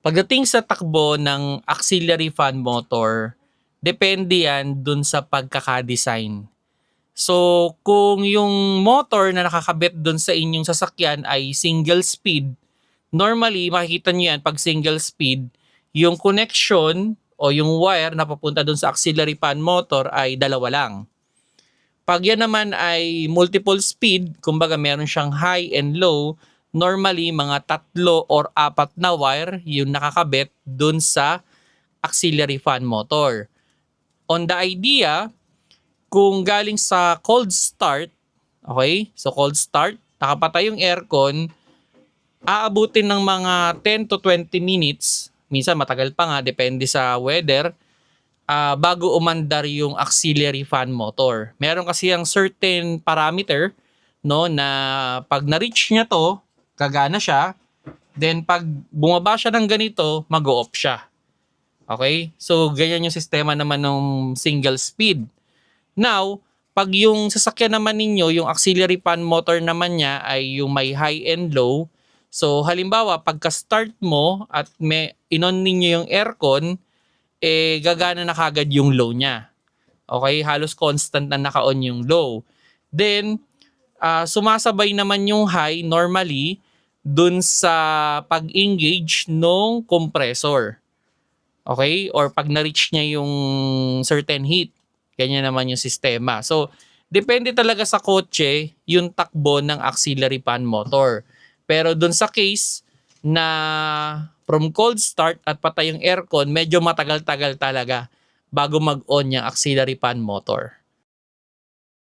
Pagdating sa takbo ng auxiliary fan motor, depende yan dun sa pagkakadesign. So, kung yung motor na nakakabit dun sa inyong sasakyan ay single speed, normally makikita nyo yan pag single speed, yung connection o yung wire na papunta dun sa auxiliary fan motor ay dalawa lang. Pag yan naman ay multiple speed, kumbaga meron siyang high and low, normally mga 3 or 4 na wire yung nakakabit dun sa auxiliary fan motor. On the idea, kung galing sa cold start, okay? So cold start, nakapatay yung aircon, aabutin ng mga 10 to 20 minutes, minsan matagal pa nga, depende sa weather, bago umandar yung auxiliary fan motor. Meron kasi ang certain parameter, no, na pag na-reach niya to, gagana siya, then pag bumaba siya ng ganito, mag-o-off siya. Okay? So, ganyan yung sistema naman ng single speed. Now, pag yung sasakyan naman ninyo, yung auxiliary fan motor naman niya ay yung may high and low. So, halimbawa, pagka-start mo at inon ninyo yung aircon, gagana na kagad yung low niya. Okay? Halos constant na naka-on yung low. Then, sumasabay naman yung high normally dun sa pag-engage nung compressor. Okay? Or pag na-reach niya yung certain heat. Ganyan naman yung sistema. So, depende talaga sa kotse yung takbo ng auxiliary fan motor. Pero dun sa case na from cold start at patay yung aircon, medyo matagal-tagal talaga bago mag-on yung auxiliary fan motor.